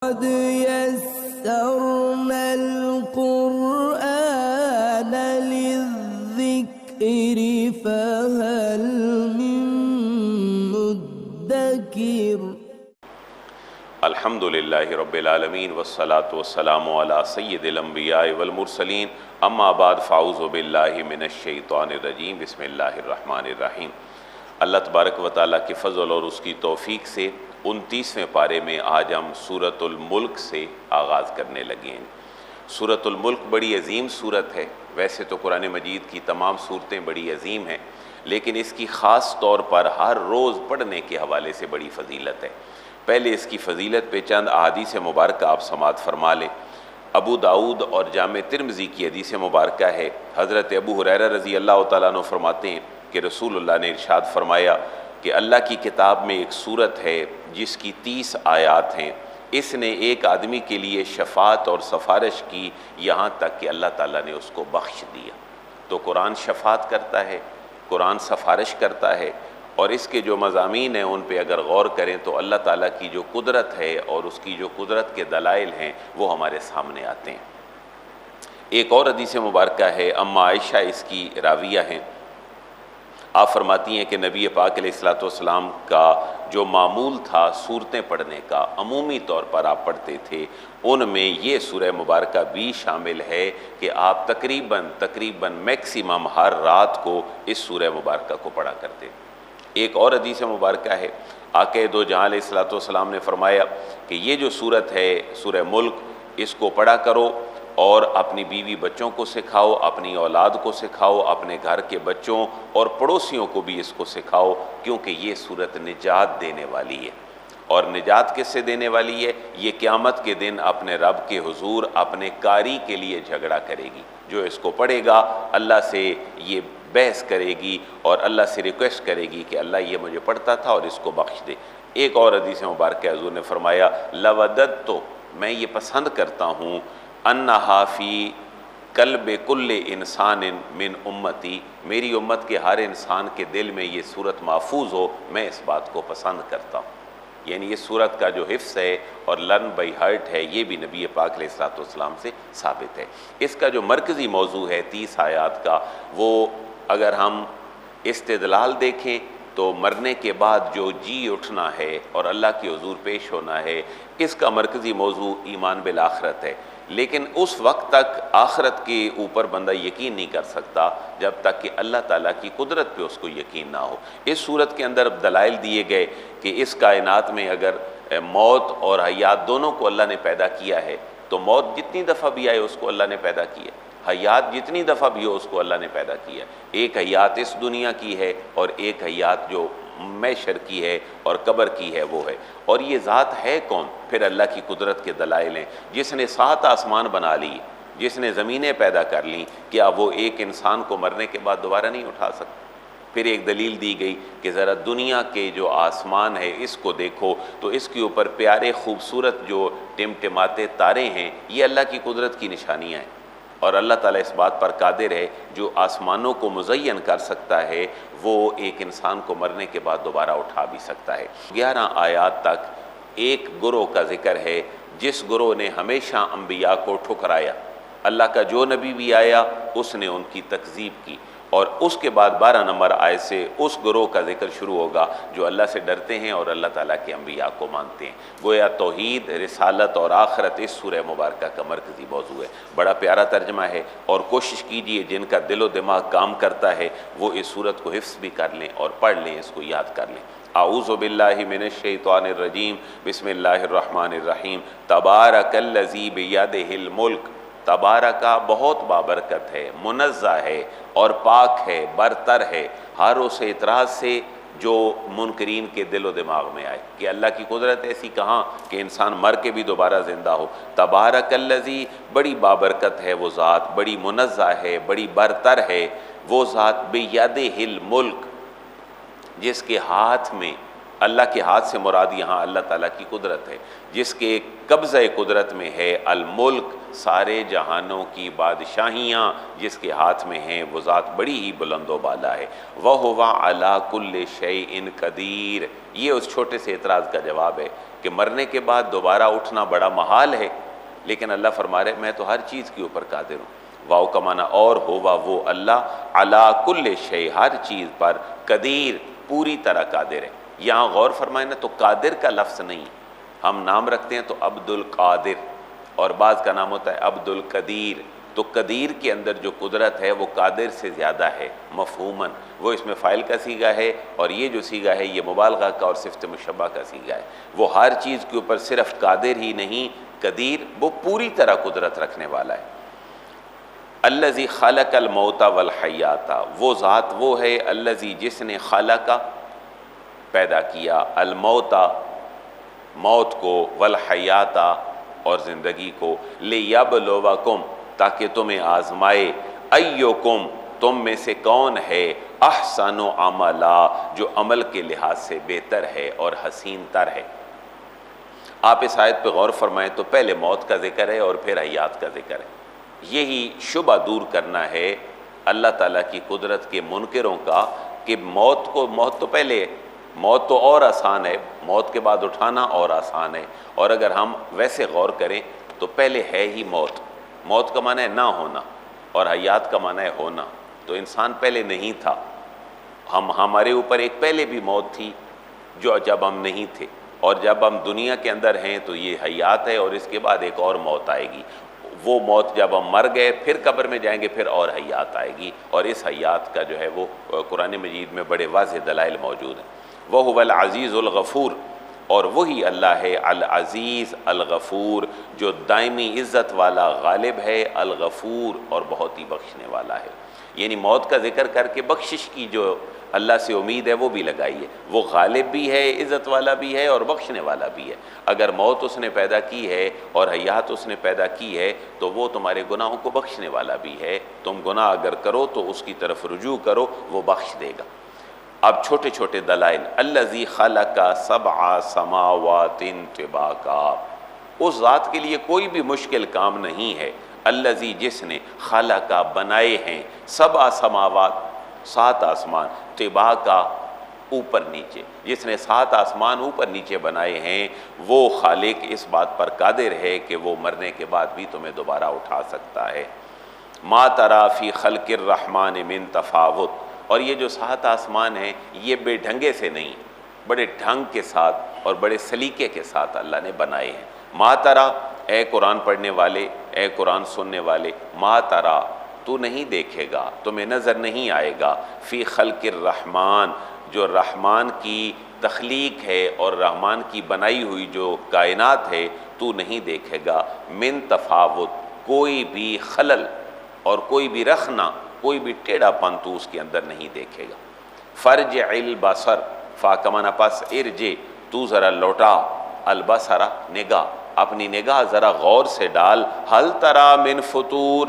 قد يسرنا القرآن للذكر فهل من مدكر الحمد للہ رب العالمین والصلاة والسلام علی سید الانبیاء والمرسلین اما بعد فاعوذ باللہ من الشیطان الرجیم بسم اللہ الرحمن الرحیم۔ اللہ تبارک و تعالیٰ کے فضل اور اس کی توفیق سے 29ویں پارے میں آج ہم سورۃ الملک سے آغاز کرنے لگے ہیں۔ سورۃ الملک بڑی عظیم سورت ہے، ویسے تو قرآن مجید کی تمام سورتیں بڑی عظیم ہیں، لیکن اس کی خاص طور پر ہر روز پڑھنے کے حوالے سے بڑی فضیلت ہے۔ پہلے اس کی فضیلت پہ چند احادیث مبارکہ آپ سماعت فرما لیں۔ ابو داؤد اور جامع ترمذی کی حدیث مبارکہ ہے، حضرت ابو ہریرہ رضی اللہ تعالیٰ عنہ فرماتے ہیں کہ رسول اللہ نے ارشاد فرمایا کہ اللہ کی کتاب میں ایک سورت ہے جس کی 30 آیات ہیں، اس نے ایک آدمی کے لیے شفاعت اور سفارش کی یہاں تک کہ اللہ تعالیٰ نے اس کو بخش دیا۔ تو قرآن شفاعت کرتا ہے، قرآن سفارش کرتا ہے، اور اس کے جو مضامین ہیں ان پہ اگر غور کریں تو اللہ تعالیٰ کی جو قدرت ہے اور اس کی جو قدرت کے دلائل ہیں وہ ہمارے سامنے آتے ہیں۔ ایک اور حدیث مبارکہ ہے، اما عائشہ اس کی راویہ ہیں، آپ فرماتی ہیں کہ نبی پاک علیہ السلام کا جو معمول تھا سورتیں پڑھنے کا، عمومی طور پر آپ پڑھتے تھے، ان میں یہ سورہ مبارکہ بھی شامل ہے کہ آپ تقریباً میکسیمم ہر رات کو اس سورہ مبارکہ کو پڑھا کرتے تھے۔ ایک اور حدیث مبارکہ ہے، آقا دو جہاں علیہ السلام نے فرمایا کہ یہ جو سورت ہے سورہ ملک، اس کو پڑھا کرو اور اپنی بیوی بچوں کو سکھاؤ، اپنی اولاد کو سکھاؤ، اپنے گھر کے بچوں اور پڑوسیوں کو بھی اس کو سکھاؤ، کیونکہ یہ سورت نجات دینے والی ہے۔ اور نجات کس سے دینے والی ہے؟ یہ قیامت کے دن اپنے رب کے حضور اپنے قاری کے لیے جھگڑا کرے گی۔ جو اس کو پڑھے گا اللہ سے یہ بحث کرے گی اور اللہ سے ریکویسٹ کرے گی کہ اللہ یہ مجھے پڑھتا تھا اور اس کو بخش دے۔ ایک اور حدیث مبارکہ حضور نے فرمایا لوددت، میں یہ پسند کرتا ہوں، انہا فی قلب کل انسان من امتی، میری امت کے ہر انسان کے دل میں یہ صورت محفوظ ہو، میں اس بات کو پسند کرتا ہوں۔ یعنی یہ سورت کا جو حفظ ہے اور لرن بائی ہارٹ ہے، یہ بھی نبی پاک علیہ السلام سے ثابت ہے۔ اس کا جو مرکزی موضوع ہے 30 آیات کا، وہ اگر ہم استدلال دیکھیں تو مرنے کے بعد جو جی اٹھنا ہے اور اللہ کے حضور پیش ہونا ہے، اس کا مرکزی موضوع ایمان بالآخرت ہے۔ لیکن اس وقت تک آخرت کے اوپر بندہ یقین نہیں کر سکتا جب تک کہ اللہ تعالیٰ کی قدرت پہ اس کو یقین نہ ہو۔ اس صورت کے اندر دلائل دیے گئے کہ اس کائنات میں اگر موت اور حیات دونوں کو اللہ نے پیدا کیا ہے تو موت جتنی دفعہ بھی آئے اس کو اللہ نے پیدا کیا، حیات جتنی دفعہ بھی ہو اس کو اللہ نے پیدا کیا۔ ایک حیات اس دنیا کی ہے اور ایک حیات جو محشر کی ہے اور قبر کی ہے وہ ہے۔ اور یہ ذات ہے کون؟ پھر اللہ کی قدرت کے دلائل ہیں۔ جس نے 7 آسمان بنا لی، جس نے زمینیں پیدا کر لیں، کیا وہ ایک انسان کو مرنے کے بعد دوبارہ نہیں اٹھا سکتا؟ پھر ایک دلیل دی گئی کہ ذرا دنیا کے جو آسمان ہے اس کو دیکھو تو اس کے اوپر پیارے خوبصورت جو ٹمٹماتے تارے ہیں، یہ اللہ کی قدرت کی نشانیاں ہیں، اور اللہ تعالیٰ اس بات پر قادر ہے، جو آسمانوں کو مزین کر سکتا ہے وہ ایک انسان کو مرنے کے بعد دوبارہ اٹھا بھی سکتا ہے۔ 11 آیات تک ایک گروہ کا ذکر ہے جس گروہ نے ہمیشہ انبیاء کو ٹھکرایا، اللہ کا جو نبی بھی آیا اس نے ان کی تکذیب کی، اور اس کے بعد 12 نمبر آیت سے اس گروہ کا ذکر شروع ہوگا جو اللہ سے ڈرتے ہیں اور اللہ تعالیٰ کے انبیاء کو مانتے ہیں۔ گویا توحید، رسالت اور آخرت اس سورہ مبارکہ کا مرکزی موضوع ہے۔ بڑا پیارا ترجمہ ہے، اور کوشش کیجئے جن کا دل و دماغ کام کرتا ہے وہ اس سورت کو حفظ بھی کر لیں اور پڑھ لیں، اس کو یاد کر لیں۔ اعوذ باللہ من الشیطان الرجیم، بسم اللہ الرحمن الرحیم۔ تبارک الذی بیدہ الملک، تبارکہ بہت بابرکت ہے، منزہ ہے اور پاک ہے، برتر ہے ہر اس اعتراض سے جو منکرین کے دل و دماغ میں آئے کہ اللہ کی قدرت ایسی کہاں کہ انسان مر کے بھی دوبارہ زندہ ہو۔ تبارک الذی، بڑی بابرکت ہے وہ ذات، بڑی منزہ ہے، بڑی برتر ہے وہ ذات، بیدہ الملک، جس کے ہاتھ میں، اللہ کے ہاتھ سے مراد یہاں اللہ تعالیٰ کی قدرت ہے، جس کے قبضہ قدرت میں ہے الملک، سارے جہانوں کی بادشاہیاں جس کے ہاتھ میں ہیں، وہ ذات بڑی ہی بلند و بالا ہے۔ وَهُوَ عَلَىٰ كُلِّ شَيْءٍ قَدِيرٌ، یہ اس چھوٹے سے اعتراض کا جواب ہے کہ مرنے کے بعد دوبارہ اٹھنا بڑا محال ہے، لیکن اللہ فرما رہے میں تو ہر چیز کے اوپر قادر ہوں۔ واو کا معنی اور ہوا وہ اللہ علی کل شیء، ہر چیز پر، قدیر پوری طرح قادر ہے۔ یہاں غور فرمائیں نا تو قادر کا لفظ نہیں، ہم نام رکھتے ہیں تو عبد القادر، اور بعض کا نام ہوتا ہے عبد القدیر، تو قدیر کے اندر جو قدرت ہے وہ قادر سے زیادہ ہے مفہوماً، وہ اس میں فاعل کا صیغہ ہے، اور یہ جو صیغہ ہے یہ مبالغہ کا اور صفت مشبہ کا صیغہ ہے۔ وہ ہر چیز کے اوپر صرف قادر ہی نہیں، قدیر، وہ پوری طرح قدرت رکھنے والا ہے۔ الذی خلق الموت والحیات، وہ ذات وہ ہے الذی جس نے خلق پیدا کیا، الموت موت کو، والحیات اور زندگی کو، لیبلوکم تاکہ تمہیں آزمائے، ایکم تم میں سے کون ہے احسن عملا جو عمل کے لحاظ سے بہتر ہے اور حسین تر ہے۔ آپ اس آیت پہ غور فرمائیں تو پہلے موت کا ذکر ہے اور پھر حیات کا ذکر ہے۔ یہی شبہ دور کرنا ہے اللہ تعالیٰ کی قدرت کے منکروں کا کہ موت تو پہلے، موت تو اور آسان ہے، موت کے بعد اٹھانا اور آسان ہے، اور اگر ہم ویسے غور کریں تو پہلے ہے ہی موت، موت کا معنی ہے نہ ہونا اور حیات کا معنی ہے ہونا، تو انسان پہلے نہیں تھا، ہمارے اوپر ایک پہلے بھی موت تھی جو جب ہم نہیں تھے، اور جب ہم دنیا کے اندر ہیں تو یہ حیات ہے، اور اس کے بعد ایک اور موت آئے گی، وہ موت جب ہم مر گئے پھر قبر میں جائیں گے پھر اور حیات آئے گی، اور اس حیات کا جو ہے وہ قرآن مجید میں بڑے واضح دلائل موجود ہیں۔ وَهُوَ الْعَزِيزُ الْغَفُورُ، اور وہی اللہ ہے العزیز الغفور جو دائمی عزت والا غالب ہے، الغفور اور بہت ہی بخشنے والا ہے۔ یعنی موت کا ذکر کر کے بخشش کی جو اللہ سے امید ہے وہ بھی لگائی ہے، وہ غالب بھی ہے، عزت والا بھی ہے اور بخشنے والا بھی ہے۔ اگر موت اس نے پیدا کی ہے اور حیات اس نے پیدا کی ہے تو وہ تمہارے گناہوں کو بخشنے والا بھی ہے، تم گناہ اگر کرو تو اس کی طرف رجوع کرو، وہ بخش دے گا۔ اب چھوٹے چھوٹے دلائل، الذی خلق سبع سماوات طباقا، اس ذات کے لیے کوئی بھی مشکل کام نہیں ہے، الذی جس نے خلق بنائے ہیں، سبع سماوات 7 آسمان، طباقا اوپر نیچے، جس نے 7 آسمان اوپر نیچے بنائے ہیں، وہ خالق اس بات پر قادر ہے کہ وہ مرنے کے بعد بھی تمہیں دوبارہ اٹھا سکتا ہے۔ ما تری فی خلق الرحمن من تفاوت، اور یہ جو 7 آسمان ہیں یہ بے ڈھنگے سے نہیں، بڑے ڈھنگ کے ساتھ اور بڑے سلیقے کے ساتھ اللہ نے بنائے ہیں۔ ما تری، اے قرآن پڑھنے والے، اے قرآن سننے والے، ما تری تو نہیں دیکھے گا، تمہیں نظر نہیں آئے گا، فی خلق الرحمن جو رحمان کی تخلیق ہے اور رحمان کی بنائی ہوئی جو کائنات ہے تو نہیں دیکھے گا، من تفاوت کوئی بھی خلل اور کوئی بھی رخنا، کوئی بھی ٹیڑھا پن تو اس کے اندر نہیں دیکھے گا۔ فرجع البصر، فا کمانا پس ارجع تو ذرا لوٹا، البصر نگاہ، اپنی نگاہ ذرا غور سے ڈال، ہل تری من فطور،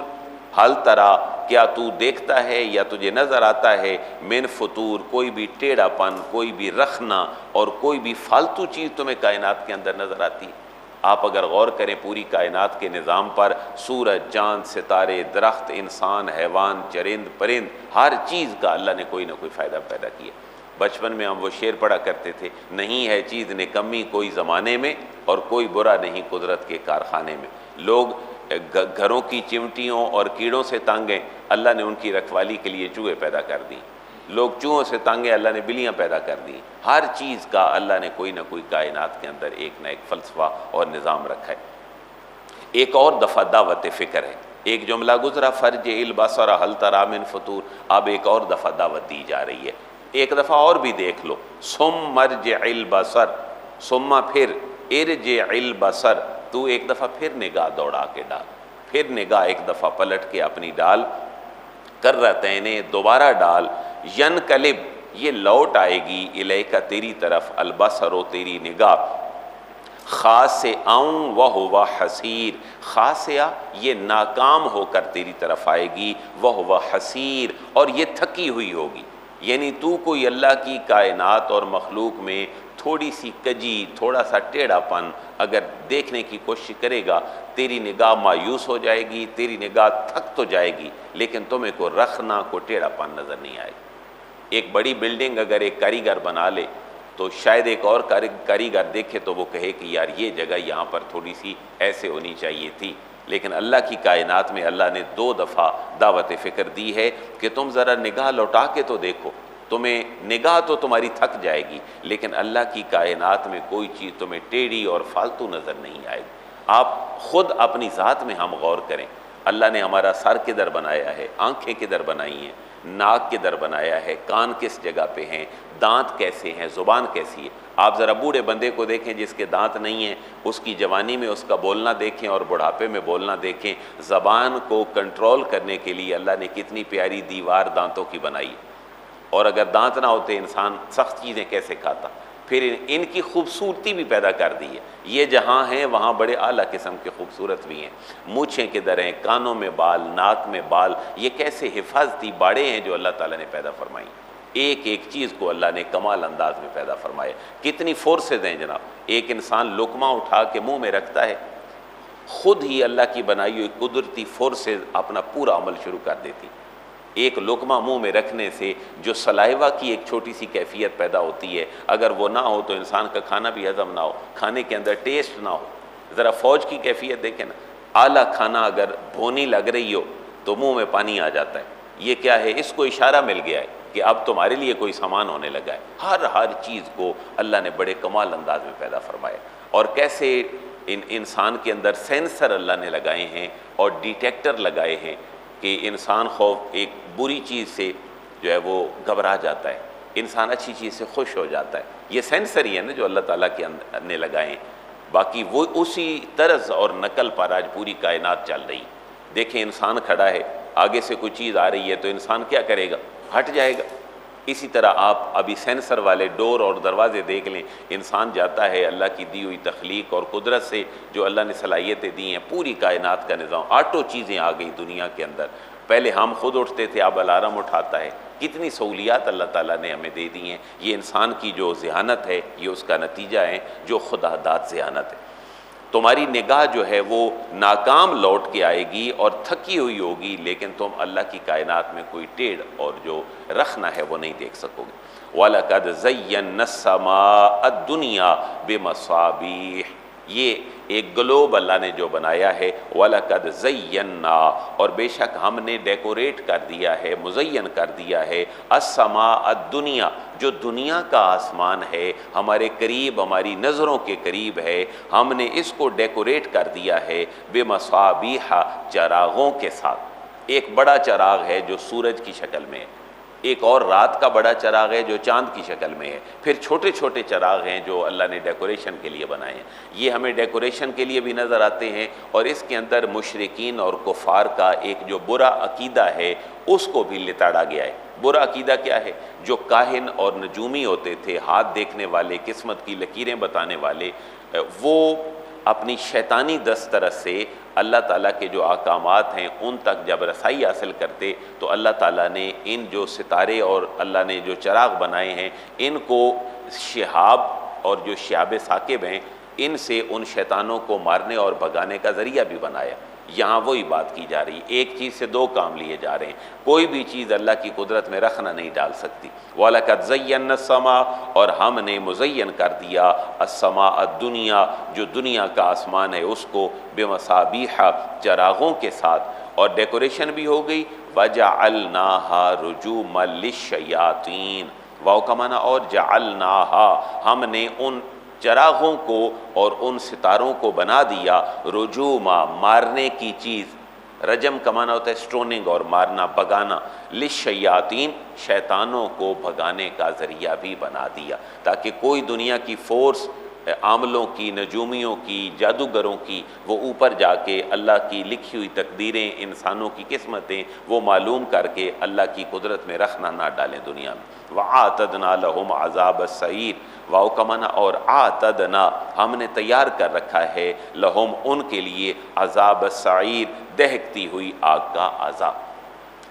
ہل تری کیا تو دیکھتا ہے یا تجھے نظر آتا ہے، من فطور کوئی بھی ٹیڑھا پن، کوئی بھی رخنا اور کوئی بھی فالتو چیز تمہیں کائنات کے اندر نظر آتی ہے؟ آپ اگر غور کریں پوری کائنات کے نظام پر، سورج، چاند، ستارے، درخت، انسان، حیوان، چرند، پرند، ہر چیز کا اللہ نے کوئی نہ کوئی فائدہ پیدا کیا۔ بچپن میں ہم وہ شعر پڑھا کرتے تھے، نہیں ہے چیز نکمی کوئی زمانے میں اور کوئی برا نہیں قدرت کے کارخانے میں۔ لوگ گھروں کی چمٹیوں اور کیڑوں سے تانگ ہیں، اللہ نے ان کی رکھوالی کے لیے چوہے پیدا کر دی۔ لوگ چوہوں سے تانگ ہیں، اللہ نے بلیاں پیدا کر دی۔ ہر چیز کا اللہ نے کوئی نہ کوئی کائنات کے اندر ایک نہ ایک فلسفہ اور نظام رکھا ہے۔ ایک اور دفعہ دعوت فکر ہے، ایک جملہ گزرا فرجع البصر ہل تری من فطور، اب ایک اور دفعہ دعوت دی جا رہی ہے، ایک دفعہ اور بھی دیکھ لو، ثم ارجع البصر، ثم پھر، ارجع البصر تو ایک دفعہ پھر نگاہ دوڑا کے ڈال، پھر نگاہ ایک دفعہ پلٹ کے اپنی ڈال، کرتین دوبارہ ڈال، ینقلب یہ لوٹ آئے گی، الیک تیری طرف، البصر تیری نگاہ، خاسئا وہو حسیر، خاسئا یہ ناکام ہو کر تیری طرف آئے گی، وہو حسیر اور یہ تھکی ہوئی ہوگی۔ یعنی تو کوئی اللہ کی کائنات اور مخلوق میں تھوڑی سی کجی، تھوڑا سا ٹیڑھا پن اگر دیکھنے کی کوشش کرے گا، تیری نگاہ مایوس ہو جائے گی، تیری نگاہ تھک تو جائے گی، لیکن تمہیں کو رخنا کو ٹیڑھا پن نظر نہیں آئے گا۔ ایک بڑی بلڈنگ اگر ایک کاریگر بنا لے تو شاید ایک اور کاریگر دیکھے تو وہ کہے کہ یار یہ جگہ یہاں پر تھوڑی سی ایسے ہونی چاہیے تھی، لیکن اللہ کی کائنات میں اللہ نے 2 دفعہ دعوت فکر دی ہے کہ تم ذرا نگاہ لوٹا کے تو دیکھو، تمہیں نگاہ تو تمہاری تھک جائے گی لیکن اللہ کی کائنات میں کوئی چیز تمہیں ٹیڑھی اور فالتو نظر نہیں آئے گی۔ آپ خود اپنی ذات میں ہم غور کریں، اللہ نے ہمارا سر کدھر بنایا ہے، آنکھیں کدھر بنائی ہیں، ناک کدھر بنایا ہے، کان کس جگہ پہ ہیں، دانت کیسے ہیں، زبان کیسی ہے۔ آپ ذرا بوڑھے بندے کو دیکھیں جس کے دانت نہیں ہیں، اس کی جوانی میں اس کا بولنا دیکھیں اور بڑھاپے میں بولنا دیکھیں۔ زبان کو کنٹرول کرنے کے لیے اللہ نے کتنی پیاری دیوار دانتوں کی بنائی، اور اگر دانت نہ ہوتے انسان سخت چیزیں کیسے کھاتا۔ پھر ان کی خوبصورتی بھی پیدا کر دی ہے، یہ جہاں ہیں وہاں بڑے اعلیٰ قسم کے خوبصورت بھی ہیں، مونچھیں کدھر ہیں، کانوں میں بال، ناک میں بال، یہ کیسے حفاظتی باڑے ہیں جو اللہ تعالیٰ نے پیدا فرمائی۔ ایک ایک چیز کو اللہ نے کمال انداز میں پیدا فرمایا۔ کتنی فورسز ہیں جناب، ایک انسان لقمہ اٹھا کے منہ میں رکھتا ہے، خود ہی اللہ کی بنائی ہوئی قدرتی فورسز اپنا پورا عمل شروع کر دیتی۔ ایک لقمہ منہ میں رکھنے سے جو سلائیوا کی ایک چھوٹی سی کیفیت پیدا ہوتی ہے، اگر وہ نہ ہو تو انسان کا کھانا بھی ہضم نہ ہو، کھانے کے اندر ٹیسٹ نہ ہو۔ ذرا فوج کی کیفیت دیکھیں نا، اعلیٰ کھانا اگر بھونی لگ رہی ہو تو منہ میں پانی آ جاتا ہے۔ یہ کیا ہے؟ اس کو اشارہ مل گیا ہے کہ اب تمہارے لیے کوئی سامان ہونے لگا ہے۔ ہر چیز کو اللہ نے بڑے کمال انداز میں پیدا فرمایا، اور کیسے انسان کے اندر سینسر اللہ نے لگائے ہیں اور ڈیٹیکٹر لگائے ہیں کہ انسان خوف ایک بری چیز سے جو ہے وہ گھبرا جاتا ہے، انسان اچھی چیز سے خوش ہو جاتا ہے۔ یہ سینسر ہی ہے نا جو اللہ تعالیٰ کے نے لگائے ہیں، باقی وہ اسی طرز اور نقل پر آج پوری کائنات چل رہی۔ دیکھیں انسان کھڑا ہے، آگے سے کوئی چیز آ رہی ہے تو انسان کیا کرے گا؟ ہٹ جائے گا۔ اسی طرح آپ ابھی سینسر والے ڈور اور دروازے دیکھ لیں، انسان جاتا ہے اللہ کی دی ہوئی تخلیق اور قدرت سے جو اللہ نے صلاحیتیں دی ہیں، پوری کائنات کا نظام، آٹو چیزیں آ گئی دنیا کے اندر۔ پہلے ہم خود اٹھتے تھے، اب الارم اٹھاتا ہے۔ کتنی سہولیات اللہ تعالیٰ نے ہمیں دے دی ہیں۔ یہ انسان کی جو ذہانت ہے، یہ اس کا نتیجہ ہے جو خدا داد ذہانت ہے۔ تمہاری نگاہ جو ہے وہ ناکام لوٹ کے آئے گی اور تھکی ہوئی ہوگی، لیکن تم اللہ کی کائنات میں کوئی ٹیڑھ اور جو رخنا ہے وہ نہیں دیکھ سکو گے۔ وَلَقَدْ زَيَّنَّا السَّمَاءَ الدُّنْيَا بِمَصَابِيحَ، یہ ایک گلوب اللہ نے جو بنایا ہے، وَلَقَدْ زَيَّنَّا، اور بے شک ہم نے ڈیکوریٹ کر دیا ہے، مزین کر دیا ہے، السَّمَاءَ الدُّنْيَا، جو دنیا کا آسمان ہے، ہمارے قریب، ہماری نظروں کے قریب ہے، ہم نے اس کو ڈیکوریٹ کر دیا ہے بِمَصَابِيحَ، چراغوں کے ساتھ۔ ایک بڑا چراغ ہے جو سورج کی شکل میں ہے، ایک اور رات کا بڑا چراغ ہے جو چاند کی شکل میں ہے، پھر چھوٹے چھوٹے چراغ ہیں جو اللہ نے ڈیکوریشن کے لیے بنائے ہیں۔ یہ ہمیں ڈیکوریشن کے لیے بھی نظر آتے ہیں، اور اس کے اندر مشرکین اور کفار کا ایک جو برا عقیدہ ہے اس کو بھی لتاڑا گیا ہے۔ برا عقیدہ کیا ہے؟ جو کاہن اور نجومی ہوتے تھے، ہاتھ دیکھنے والے، قسمت کی لکیریں بتانے والے، وہ اپنی شیطانی دسترس سے اللہ تعالیٰ کے جو احکامات ہیں ان تک جب رسائی حاصل کرتے تو اللہ تعالیٰ نے ان جو ستارے اور اللہ نے جو چراغ بنائے ہیں ان کو شہاب اور جو شہاب ثاقب ہیں ان سے ان شیطانوں کو مارنے اور بھگانے کا ذریعہ بھی بنایا۔ یہاں وہی بات کی جا رہی ہے، ایک چیز سے دو کام لیے جا رہے ہیں، کوئی بھی چیز اللہ کی قدرت میں رخنا نہیں ڈال سکتی۔ وَلَقَدْ زَيَّنَّا السَّمَاءَ، اور ہم نے مزین کر دیا السَّمَاءَ الدُّنْيَا، جو دنیا کا آسمان ہے اس کو بِمَصَابِيحَ، چراغوں کے ساتھ، اور ڈیکوریشن بھی ہو گئی۔ وَجَعَلْنَاهَا رُجُومًا لِلشَّيَاطِينِ، واو کا معنی اور جعلناها، ہم نے ان چراغوں کو اور ان ستاروں کو بنا دیا رجوما، مارنے کی چیز۔ رجم کا معنی ہوتا ہے سٹوننگ اور مارنا، بھگانا، للشیاطین، شیطانوں کو بھگانے کا ذریعہ بھی بنا دیا، تاکہ کوئی دنیا کی فورس عاملوں کی، نجومیوں کی، جادوگروں کی، وہ اوپر جا کے اللہ کی لکھی ہوئی تقدیریں، انسانوں کی قسمتیں وہ معلوم کر کے اللہ کی قدرت میں رخنا نہ ڈالیں دنیا میں۔ وَأَعْتَدْنَا لَهُمْ عَذَابَ السَّعِيرِ، واو کا معنی اور آتدنا، ہم نے تیار کر رکھا ہے لہم، ان کے لیے، عذاب السعیر، دہکتی ہوئی آگ کا عذاب۔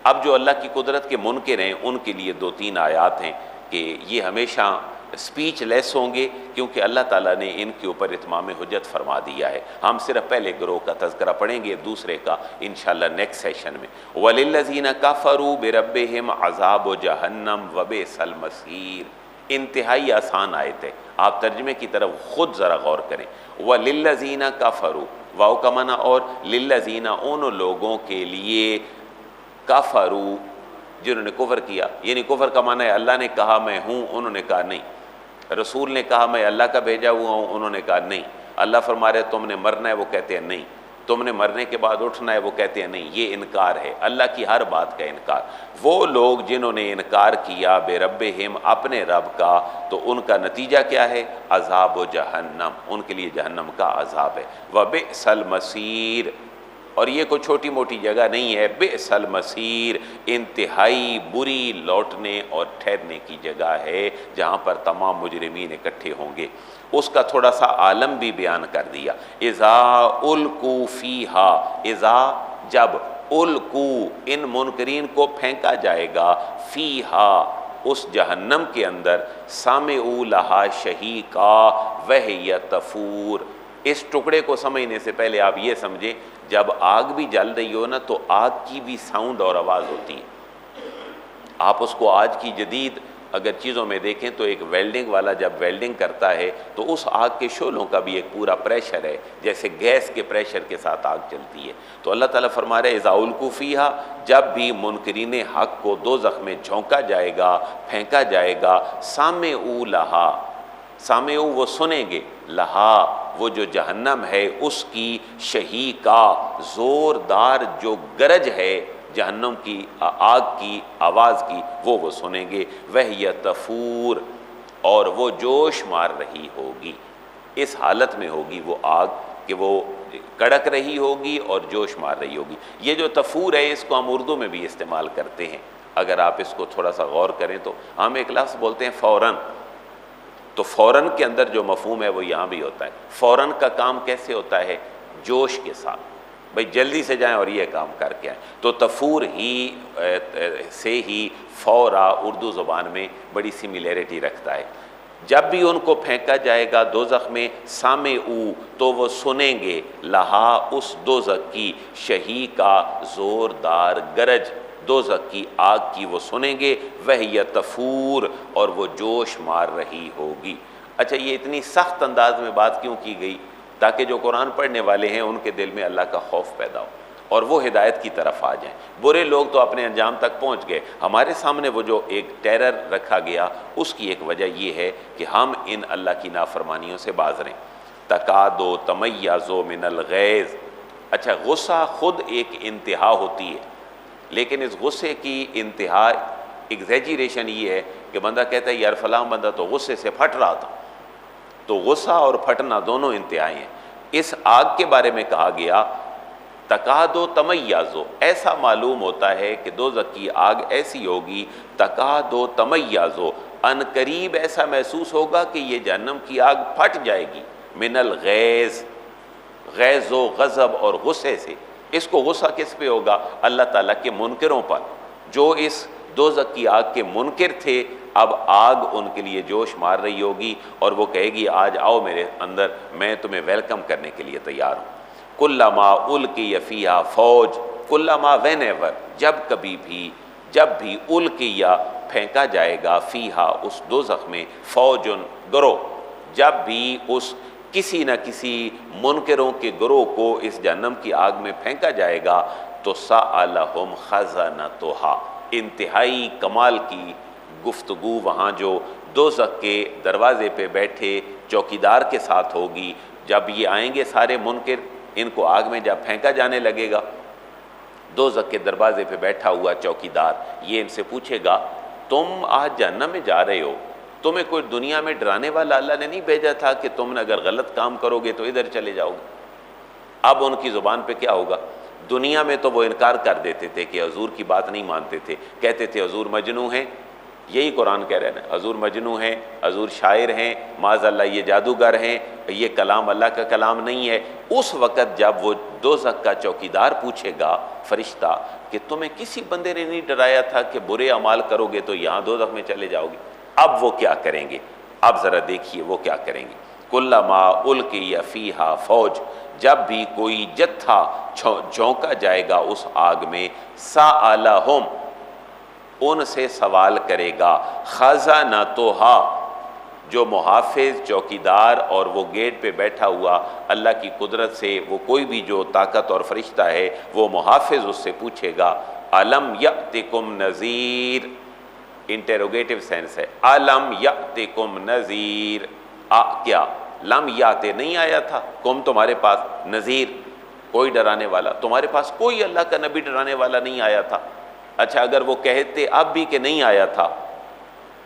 اب جو اللہ کی قدرت کے منکر ہیں ان کے لیے دو تین آیات ہیں کہ یہ ہمیشہ سپیچ لیس ہوں گے کیونکہ اللہ تعالیٰ نے ان کے اوپر اتمام حجت فرما دیا ہے۔ ہم صرف پہلے گروہ کا تذکرہ پڑھیں گے، دوسرے کا انشاءاللہ نیکسٹ سیشن میں۔ وَلِلَّذِينَ كَفَرُوا بِرَبِّهِمْ عَذَابُ جَهَنَّمَ وَبِئْسَ الْمَصِيرُ، انتہائی آسان آیت ہے، آپ ترجمے کی طرف خود ذرا غور کریں۔ وَلِلَّذِينَ كَفَرُوا، واو کا معنی اور لِلَّذِينَ ان لوگوں کے لیے، کفروا جنہوں نے کفر کیا، یعنی کفر کا معنی ہے اللہ نے کہا میں ہوں، انہوں نے کہا نہیں، رسول نے کہا میں اللہ کا بھیجا ہوا ہوں، انہوں نے کہا نہیں، اللہ فرما رہے تم نے مرنا ہے، وہ کہتے ہیں نہیں، تم نے مرنے کے بعد اٹھنا ہے، وہ کہتے ہیں نہیں۔ یہ انکار ہے، اللہ کی ہر بات کا انکار۔ وہ لوگ جنہوں نے انکار کیا بے ربہم، اپنے رب کا، تو ان کا نتیجہ کیا ہے؟ عذاب و جہنم، ان کے لیے جہنم کا عذاب ہے۔ وبئس المصیر، اور یہ کوئی چھوٹی موٹی جگہ نہیں ہے، بئس المصیر، انتہائی بری لوٹنے اور ٹھہرنے کی جگہ ہے جہاں پر تمام مجرمین اکٹھے ہوں گے۔ اس کا تھوڑا سا عالم بھی بیان کر دیا۔ اذا القوا فیہا، اذا جب، القوا ان منکرین کو پھینکا جائے گا، فیہا اس جہنم کے اندر، سامعوا لہا شہیقا وہی تفور۔ اس ٹکڑے کو سمجھنے سے پہلے آپ یہ سمجھیں، جب آگ بھی جل رہی ہو نا تو آگ کی بھی ساؤنڈ اور آواز ہوتی ہے۔ آپ اس کو آج کی جدید اگر چیزوں میں دیکھیں تو ایک ویلڈنگ والا جب ویلڈنگ کرتا ہے تو اس آگ کے شعلوں کا بھی ایک پورا پریشر ہے، جیسے گیس کے پریشر کے ساتھ آگ چلتی ہے۔ تو اللہ تعالیٰ فرما رہے اذا القوا فیہا، جب بھی منکرین حق کو دوزخ میں جھونکا جائے گا، پھینکا جائے گا، سامعوا لہا، سامعوا وہ سنیں گے، لہا وہ جو جہنم ہے اس کی، شہیقا زوردار جو گرج ہے جہنم کی آگ کی آواز کی، وہ سنیں گے، وہی تفور اور وہ جوش مار رہی ہوگی۔ اس حالت میں ہوگی وہ آگ کہ وہ کڑک رہی ہوگی اور جوش مار رہی ہوگی۔ یہ جو تفور ہے اس کو ہم اردو میں بھی استعمال کرتے ہیں، اگر آپ اس کو تھوڑا سا غور کریں تو ہم ایک لفظ بولتے ہیں فوراً، تو فوراً کے اندر جو مفہوم ہے وہ یہاں بھی ہوتا ہے۔ فوراً کا کام کیسے ہوتا ہے؟ جوش کے ساتھ، بھئی جلدی سے جائیں اور یہ کام کر کے آئیں۔ تو تفور ہی سے ہی فورا اردو زبان میں بڑی سملیرٹی رکھتا ہے۔ جب بھی ان کو پھینکا جائے گا دوزخ میں، سامعوا تو وہ سنیں گے، لہا اس دوزخ کی، شہیقا زوردار گرج دوزخ کی آگ کی وہ سنیں گے، وہی تفور اور وہ جوش مار رہی ہوگی۔ اچھا یہ اتنی سخت انداز میں بات کیوں کی گئی؟ تاکہ جو قرآن پڑھنے والے ہیں ان کے دل میں اللہ کا خوف پیدا ہو اور وہ ہدایت کی طرف آ جائیں۔ برے لوگ تو اپنے انجام تک پہنچ گئے، ہمارے سامنے وہ جو ایک ٹیرر رکھا گیا اس کی ایک وجہ یہ ہے کہ ہم ان اللہ کی نافرمانیوں سے باز رہیں۔ تکادو تمیزو من الغیظ، اچھا غصہ خود ایک انتہا ہوتی ہے، لیکن اس غصے کی انتہا ایگزیجریشن یہ ہے کہ بندہ کہتا ہے یار فلاں بندہ تو غصے سے پھٹ رہا تھا، تو غصہ اور پھٹنا دونوں انتہائی ہیں۔ اس آگ کے بارے میں کہا گیا تکادو تمیازو، ایسا معلوم ہوتا ہے کہ دوزخ کی آگ ایسی ہوگی، تکادو تمیازو ان قریب ایسا محسوس ہوگا کہ یہ جہنم کی آگ پھٹ جائے گی، من الغیظ، غیظ و غضب اور غصے سے۔ اس کو غصہ کس پہ ہوگا؟ اللہ تعالیٰ کے منکروں پر، جو اس دوزخ کی آگ کے منکر تھے۔ اب آگ ان کے لیے جوش مار رہی ہوگی اور وہ کہے گی آج آؤ میرے اندر، میں تمہیں ویلکم کرنے کے لیے تیار ہوں۔ کلما القی فیہا فوج، کلما وین ایور، جب کبھی بھی، جب بھی القیا پھینکا جائے گا، فیہا اس دوزخ میں، فوجن گروہ، جب بھی اس کسی نہ کسی منکروں کے گروہ کو اس جہنم کی آگ میں پھینکا جائے گا، تو سألہم خزنتہا، انتہائی کمال کی گفتگو وہاں جو دوزخ کے دروازے پہ بیٹھے چوکیدار کے ساتھ ہوگی۔ جب یہ آئیں گے سارے منکر، ان کو آگ میں جب پھینکا جانے لگے گا، دوزخ کے دروازے پہ بیٹھا ہوا چوکیدار یہ ان سے پوچھے گا تم آج جہنم میں جا رہے ہو، تمہیں کوئی دنیا میں ڈرانے والا اللہ نے نہیں بھیجا تھا کہ تم نے اگر غلط کام کرو گے تو ادھر چلے جاؤ گے؟ اب ان کی زبان پہ کیا ہوگا؟ دنیا میں تو وہ انکار کر دیتے تھے کہ حضور کی بات نہیں مانتے تھے، کہتے تھے حضور مجنون ہیں، یہی قرآن کہہ رہے ہیں، حضور مجنون ہیں، حضور شاعر ہیں، معاذ اللہ یہ جادوگر ہیں، یہ کلام اللہ کا کلام نہیں ہے۔ اس وقت جب وہ دوزخ کا چوکیدار پوچھے گا فرشتہ کہ تمہیں کسی بندے نے نہیں ڈرایا تھا کہ برے اعمال کرو گے تو یہاں دوزخ میں چلے جاؤ گے؟ اب وہ کیا کریں گے؟ اب ذرا دیکھیے وہ کیا کریں گے۔ کلما القی فیہا فوج، جب بھی کوئی جتھا جھونکا جائے گا اس آگ میں، سألہم ان سے سوال کرے گا، خزنتہا جو محافظ چوکیدار اور وہ گیٹ پہ بیٹھا ہوا اللہ کی قدرت سے وہ کوئی بھی جو طاقت اور فرشتہ ہے وہ محافظ اس سے پوچھے گا الم یأتکم نذیر، انٹیروگیٹو سینس ہے، الم یأتکم نذیر، کیا لم یاتے نہیں آیا تھا، کم تمہارے پاس، نذیر کوئی ڈرانے والا، تمہارے پاس کوئی اللہ کا نبی ڈرانے والا نہیں آیا تھا۔ اچھا اگر وہ کہتے اب بھی کہ نہیں آیا تھا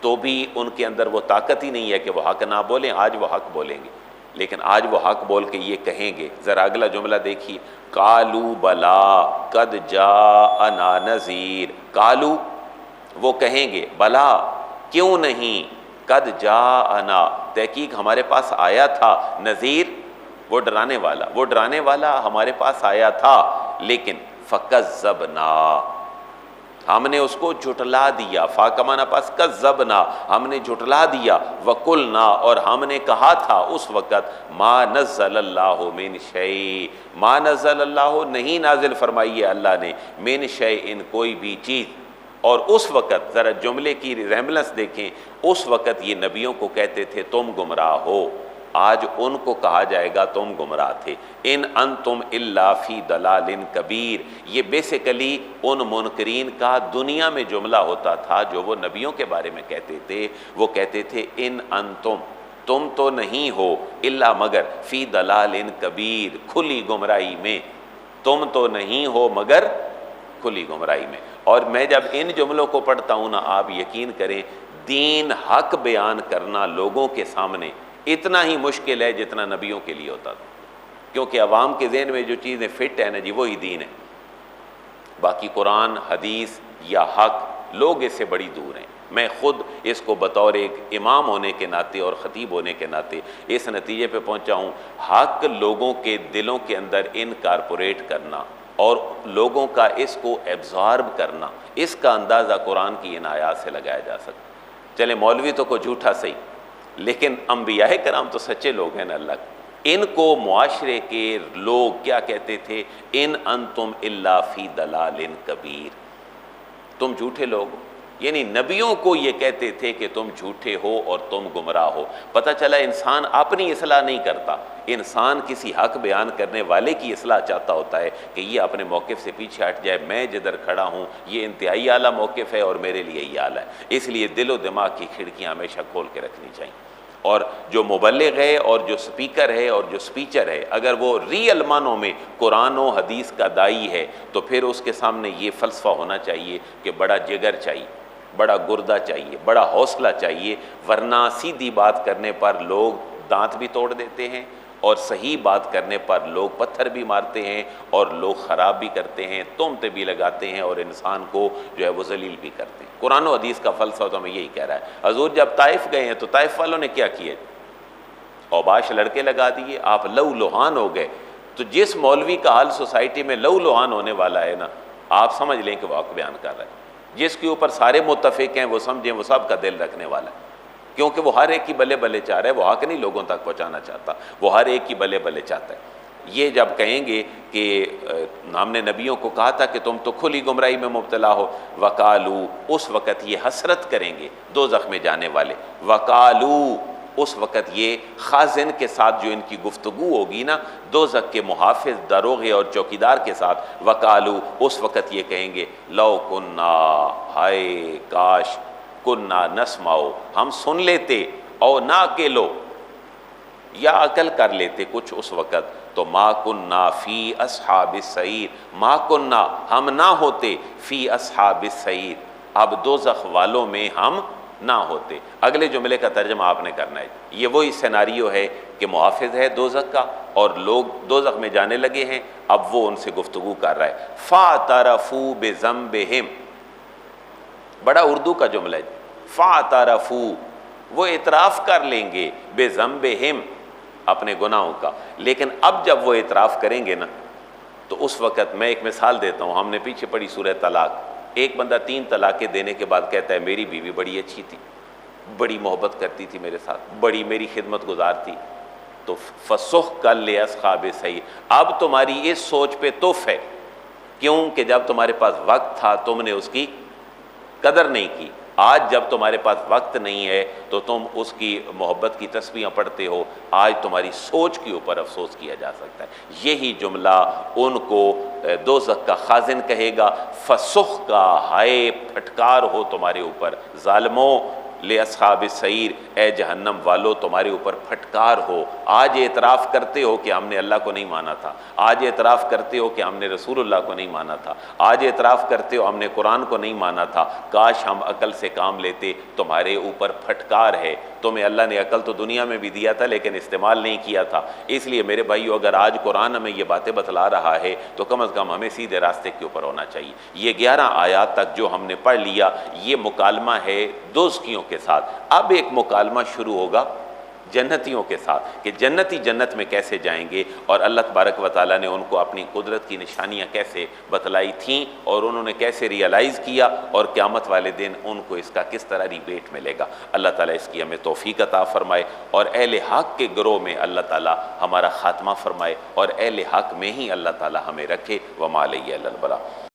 تو بھی ان کے اندر وہ طاقت ہی نہیں ہے کہ وہ حق نہ بولیں، آج وہ حق بولیں گے، لیکن آج وہ حق بول کے یہ کہیں گے، ذرا اگلا جملہ دیکھیے، قالوا بلا قد جاءنا نذیر، قالوا وہ کہیں گے بلا کیوں نہیں، قد جاءنا تحقیق ہمارے پاس آیا تھا، نذیر وہ ڈرانے والا ہمارے پاس آیا تھا، لیکن فکذبنا ہم نے اس کو جھٹلا دیا، فاکمانا پاس کذبنا ہم نے جھٹلا دیا، وقلنا اور ہم نے کہا تھا اس وقت ما نزل اللہ من شیء، ما نزل اللہ نہیں نازل فرمائی ہے اللہ نے، من شیء کوئی بھی چیز، اور اس وقت ذرا جملے کی ریمبلنس دیکھیں، اس وقت یہ نبیوں کو کہتے تھے تم گمراہ ہو، آج ان کو کہا جائے گا تم گمراہ تھے، ان انتم الا فی ضلال کبیر، یہ بیسیکلی ان منکرین کا دنیا میں جملہ ہوتا تھا جو وہ نبیوں کے بارے میں کہتے تھے، وہ کہتے تھے ان انتم تم تو نہیں ہو الا مگر فی ضلال کبیر کھلی گمراہی میں، تم تو نہیں ہو مگر کھلی گمراہی میں۔ اور میں جب ان جملوں کو پڑھتا ہوں نا آپ یقین کریں دین حق بیان کرنا لوگوں کے سامنے اتنا ہی مشکل ہے جتنا نبیوں کے لیے ہوتا تھا، کیونکہ عوام کے ذہن میں جو چیزیں فٹ ہیں نا جی وہی دین ہے، باقی قرآن حدیث یا حق لوگ اس سے بڑی دور ہیں۔ میں خود اس کو بطور ایک امام ہونے کے ناطے اور خطیب ہونے کے ناطے اس نتیجے پہ پہنچا ہوں، حق لوگوں کے دلوں کے اندر انکارپوریٹ کرنا اور لوگوں کا اس کو ایبزارب کرنا، اس کا اندازہ قرآن کی ان آیات سے لگایا جا سکتا۔ چلے مولوی تو کو جھوٹا صحیح، لیکن انبیاء کرام تو سچے لوگ ہیں نا اللہ کے، ان کو معاشرے کے لوگ کیا کہتے تھے، ان انتم الا فی ضلال کبیر، تم جھوٹے لوگ ہو، یعنی نبیوں کو یہ کہتے تھے کہ تم جھوٹے ہو اور تم گمراہ ہو۔ پتہ چلا انسان اپنی اصلاح نہیں کرتا، انسان کسی حق بیان کرنے والے کی اصلاح چاہتا ہوتا ہے کہ یہ اپنے موقف سے پیچھے ہٹ جائے، میں جدھر کھڑا ہوں یہ انتہائی اعلیٰ موقف ہے اور میرے لیے یہ اعلیٰ ہے، اس لیے دل و دماغ کی کھڑکیاں ہمیشہ کھول کے رکھنی چاہیے۔ اور جو مبلغ ہے اور جو سپیکر ہے اور جو سپیچر ہے اگر وہ ریئل معنوں میں قرآن و حدیث کا داعی ہے تو پھر اس کے سامنے یہ فلسفہ ہونا چاہیے کہ بڑا جگر چاہیے، بڑا گردہ چاہیے، بڑا حوصلہ چاہیے، ورنہ سیدھی بات کرنے پر لوگ دانت بھی توڑ دیتے ہیں اور صحیح بات کرنے پر لوگ پتھر بھی مارتے ہیں اور لوگ خراب بھی کرتے ہیں، تہمتیں بھی لگاتے ہیں اور انسان کو جو ہے وہ ذلیل بھی کرتے ہیں۔ قرآن و حدیث کا فلسفہ تو ہمیں یہی کہہ رہا ہے۔ حضور جب طائف گئے ہیں تو طائف والوں نے کیا کیا، اوباش لڑکے لگا دیے، آپ لہو لہان ہو گئے۔ تو جس مولوی کا حال سوسائٹی میں لہو لہان ہونے والا ہے نا، آپ سمجھ لیں کہ وہ حق بیان کر رہا ہے، جس کے اوپر سارے متفق ہیں وہ سمجھیں وہ سب کا دل رکھنے والا ہے، کیونکہ وہ ہر ایک کی بلے بلے چاہ رہا ہے، وہ حق نہیں لوگوں تک پہنچانا چاہتا، وہ ہر ایک کی بلے بلے چاہتا ہے۔ یہ جب کہیں گے کہ ہم نے نبیوں کو کہا تھا کہ تم تو کھلی گمراہی میں مبتلا ہو، وقالو اس وقت یہ حسرت کریں گے دوزخ میں جانے والے، وقالو اس وقت یہ خازن کے ساتھ جو ان کی گفتگو ہوگی نا دوزخ کے محافظ داروغے اور چوکیدار کے ساتھ، وقالو اس وقت یہ کہیں گے لو کننا ہائے کاش کننا نسمعو ہم سن لیتے او نہ اکیلو یا عقل کر لیتے کچھ اس وقت، تو ما کننا فی اصحاب السعیر ما کننا ہم نہ ہوتے فی اصحاب السعیر اب دوزخ والوں میں ہم نہ ہوتے۔ اگلے جملے کا ترجمہ آپ نے کرنا ہے، یہ وہی سیناریو ہے کہ محافظ ہے دوزخ کا اور لوگ دوزخ میں جانے لگے ہیں، اب وہ ان سے گفتگو کر رہا ہے۔ فَاعْتَرَفُوا بِذَنبِهِمْ بڑا اردو کا جملہ ہے، فَاعْتَرَفُوا وہ اعتراف کر لیں گے بِذَنبِهِمْ اپنے گناہوں کا، لیکن اب جب وہ اعتراف کریں گے نا تو اس وقت میں ایک مثال دیتا ہوں، ہم نے پیچھے پڑھی سورہ طلاق، ایک بندہ 3 طلاقیں دینے کے بعد کہتا ہے میری بیوی بڑی اچھی تھی، بڑی محبت کرتی تھی میرے ساتھ، بڑی میری خدمت گزار تھی، تو فَسُحْقًا لِأَصْحَابِ السَّعِيرِ اب تمہاری اس سوچ پہ تف ہے، کیوں کہ جب تمہارے پاس وقت تھا تم نے اس کی قدر نہیں کی، آج جب تمہارے پاس وقت نہیں ہے تو تم اس کی محبت کی تسبیحاں پڑھتے ہو، آج تمہاری سوچ کے اوپر افسوس کیا جا سکتا ہے۔ یہی جملہ ان کو دوزخ کا خازن کہے گا، فسخ کا، ہائے پھٹکار ہو تمہارے اوپر ظالموں، لِأَصْحَابِ السَّعِيرِ، اے جہنم والو تمہارے اوپر پھٹکار ہو۔ آج اعتراف کرتے ہو کہ ہم نے اللہ کو نہیں مانا تھا، آج اعتراف کرتے ہو کہ ہم نے رسول اللہ کو نہیں مانا تھا، آج اعتراف کرتے ہو ہم نے قرآن کو نہیں مانا تھا، کاش ہم عقل سے کام لیتے، تمہارے اوپر پھٹکار ہے۔ تمہیں اللہ نے عقل تو دنیا میں بھی دیا تھا لیکن استعمال نہیں کیا تھا، اس لیے میرے بھائیو اگر آج قرآن ہمیں یہ باتیں بتلا رہا ہے تو کم از کم ہمیں سیدھے راستے کے اوپر ہونا چاہیے۔ یہ 11 آیات تک جو ہم نے پڑھ لیا یہ مکالمہ ہے دوزخیوں کے ساتھ۔ اب ایک مکالمہ شروع ہوگا جنتیوں کے ساتھ کہ جنتی جنت میں کیسے جائیں گے، اور اللہ تبارک و تعالیٰ نے ان کو اپنی قدرت کی نشانیاں کیسے بتلائی تھیں اور انہوں نے کیسے ریئلائز کیا، اور قیامت والے دن ان کو اس کا کس طرح ریبیٹ ملے گا۔ اللہ تعالیٰ اس کی ہمیں توفیق عطا فرمائے، اور اہل حق کے گروہ میں اللہ تعالیٰ ہمارا خاتمہ فرمائے، اور اہل حق میں ہی اللہ تعالیٰ ہمیں رکھے۔ وما علیہ الا البلاغ۔